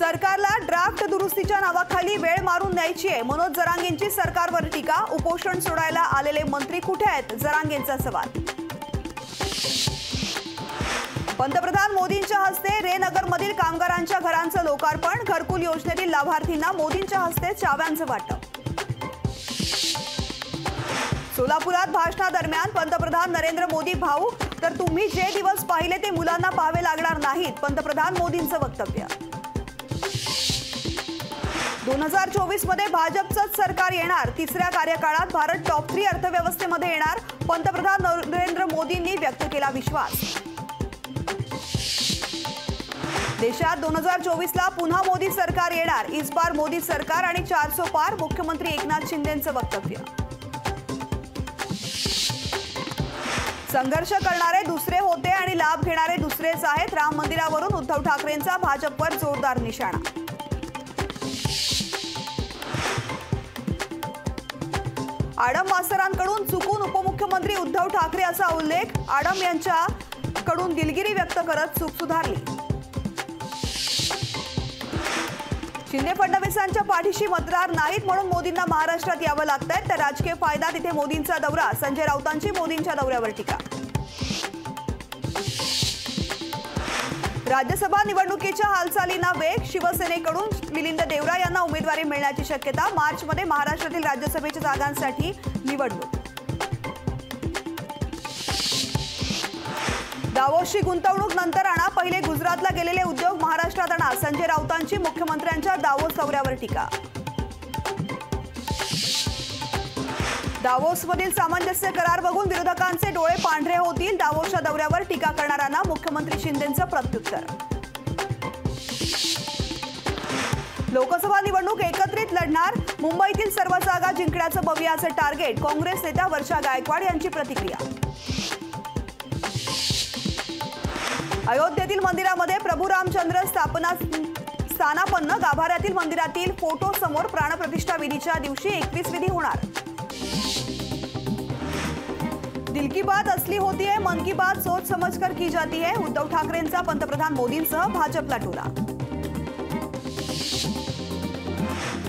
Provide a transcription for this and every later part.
सरकारला ड्राफ्ट दुरुस्तीच्या नावाखाली वेळ मारून द्यायची आहे। मनोज जरांगेंची सरकारवर टीका। उपोषण सोडायला आलेले मंत्री कुठे आहेत? जरांगेंचा सवाल। पंतप्रधान मोदींच्या हस्ते रे नगरमधील कामगारांच्या घरांचं लोकार्पण। घरकुल योजनेतील लाभार्थींना मोदींच्या हस्ते चाव्यांचं वाटप। सोलापुरात भाषणादरम्यान पंतप्रधान नरेंद्र मोदी भाऊक, तर तुम्ही जे दिवस पाहिले ते मुलांना पाहावे लागणार नाहीत, पंतप्रधान मोदींचं वक्तव्य। 2024 मध्ये भाजपचंच सरकार येणार। तिसऱ्या कार्यकाळात भारत टॉप 3 अर्थव्यवस्थेमध्ये येणार, पंतप्रधान नरेंद्र मोदींनी व्यक्त केला विश्वास। देशात 2024 ला पुन्हा मोदी सरकार येणार। इस बार मोदी सरकार आणि 400 पार, मुख्यमंत्री एकनाथ शिंदेंचं वक्तव्य। संघर्ष करणारे दुसरे होते आणि लाभ घेणारे दुसरेच आहेत। राम मंदिरावरून उद्धव ठाकरेंचा भाजपवर जोरदार निशाणा। आडम मास्तरांकडून चुकून उपमुख्यमंत्री उद्धव ठाकरे असा उल्लेख। आडम यांच्याकडून दिलगिरी व्यक्त करत चूक सुधारली। शिंदे फडणवीसांच्या पाठीशी मतदार नाहीत म्हणून मोदींना महाराष्ट्रात यावं लागतंय, तर राजकीय फायदा तिथे मोदींचा दौरा। संजय राऊतांची मोदींच्या दौऱ्यावर टीका। राज्यसभा निवडणुकीच्या हालचालींना वेग। शिवसेनेकडून मिलिंद देवरा यांना उमेदवारी मिळण्याची शक्यता। मार्चमध्ये महाराष्ट्रातील राज्यसभेच्या जागांसाठी निवडणूक। दावोसची गुंतवणूक नंतर आणा, पहिले गुजरातला गेलेले उद्योग महाराष्ट्रात आणा। संजय राऊतांची मुख्यमंत्र्यांच्या दावोस दौऱ्यावर टीका। दावोसमधील सामंजस्य करार बघून विरोधकांचे डोळे पांढरे होतील। दावोसच्या दौऱ्यावर टीका करणाऱ्यांना मुख्यमंत्री शिंदेंचं प्रत्युत्तर। लोकसभा निवडणूक एकत्रित लढणार। मुंबईतील सर्व जागा जिंकण्याचं भवियाचं टार्गेट। काँग्रेस नेत्या वर्षा गायकवाड यांची प्रतिक्रिया। अयोध्येतील मंदिरामध्ये प्रभू रामचंद्र स्थानापन्न। गाभाऱ्यातील मंदिरातील फोटो समोर प्राणप्रतिष्ठा विधीच्या दिवशी 21 विधी होणार। दिल की बात असली होती है, मन की बात सोच समझकर की जाती है। उद्धव ठाकरेंचा पंतप्रधान मोदींसह भाजपला टोला।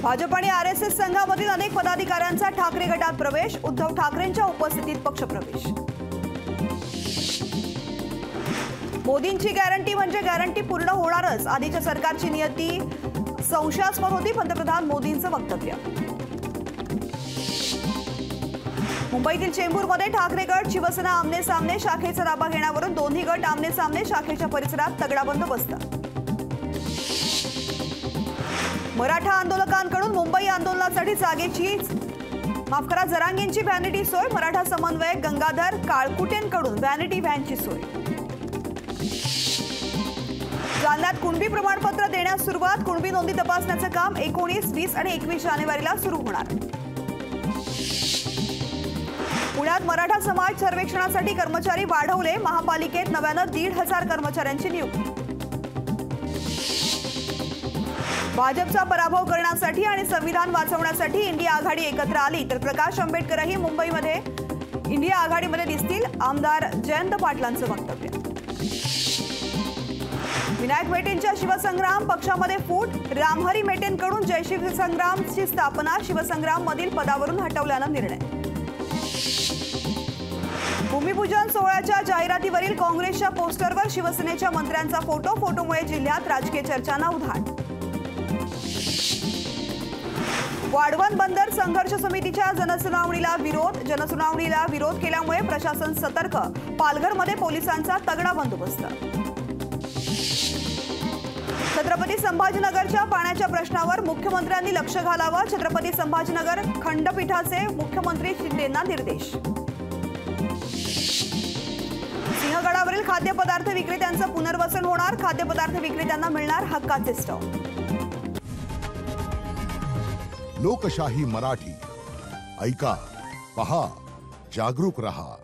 भाजप आणि आरएसएस संघामधील अनेक पदाधिकाऱ्यांचा ठाकरे गटात प्रवेश। उद्धव ठाकरेंच्या उपस्थितीत पक्षप्रवेश। मोदींची गॅरंटी म्हणजे गॅरंटी पूर्ण होणारच। आधीच्या सरकारची नियती संशयास्पद होती, पंतप्रधान मोदींचं वक्तव्य। मुंबईतील चेंबूरमध्ये ठाकरे गट शिवसेना आमने सामने। शाखेचा ताबा घेण्यावरून दोन्ही गट आमने सामने। शाखेच्या परिसरात तगडा बंदोबस्त। मराठा आंदोलकांकडून मुंबई आंदोलनासाठी जागेची जरांगेंची व्हॅनिटी सोय। मराठा समन्वयक गंगाधर काळकुटेंकडून व्हॅनिटी व्हॅनची सोय। जालन्यात कुणबी प्रमाणपत्र देण्यास सुरुवात। कुणबी नोंदी तपासण्याचं काम 19, 20 आणि 21 जानेवारीला सुरू होणार। पुण्यात मराठा समाज सर्वेक्षणासाठी कर्मचारी वाढवले। महापालिकेत नव्यानं 1,500 कर्मचाऱ्यांची नियुक्ती। भाजपचा पराभव करण्यासाठी आणि संविधान वाचवण्यासाठी इंडिया आघाडी एकत्र आली, तर प्रकाश आंबेडकरही मुंबईमध्ये इंडिया आघाडीमध्ये दिसतील, आमदार जयंत पाटलांचं वक्तव्य। विनायक मेटेंच्या शिवसंग्राम पक्षामध्ये फूट। रामहरी मेटेंकडून जय शिवसंग्रामची स्थापना। शिवसंग्राम मधील पदावरून हटवल्यानं निर्णय। भूमिपूजन सोहळ्याच्या जाहिरातीवरील काँग्रेसच्या पोस्टरवर शिवसेनेच्या मंत्र्यांचा फोटोमुळे जिल्ह्यात राजकीय चर्चांना उधाण। वाढवण बंदर संघर्ष समितीच्या जनसुनावणीला विरोध केल्यामुळे प्रशासन सतर्क। पालघरमध्ये पोलिसांचा तगडा बंदोबस्त। छत्रपती संभाजीनगरच्या पाण्याच्या प्रश्नावर मुख्यमंत्र्यांनी लक्ष घालावं। छत्रपती संभाजीनगर खंडपीठाचे मुख्यमंत्री शिंदेंना निर्देश। सिंहगडावरील खाद्यपदार्थ विक्रेत्यांचं पुनर्वसन होणार। खाद्यपदार्थ विक्रेत्यांना मिळणार हक्काचे स्टॉल। लोकशाही मराठी ऐका, पहा, जागरूक रहा।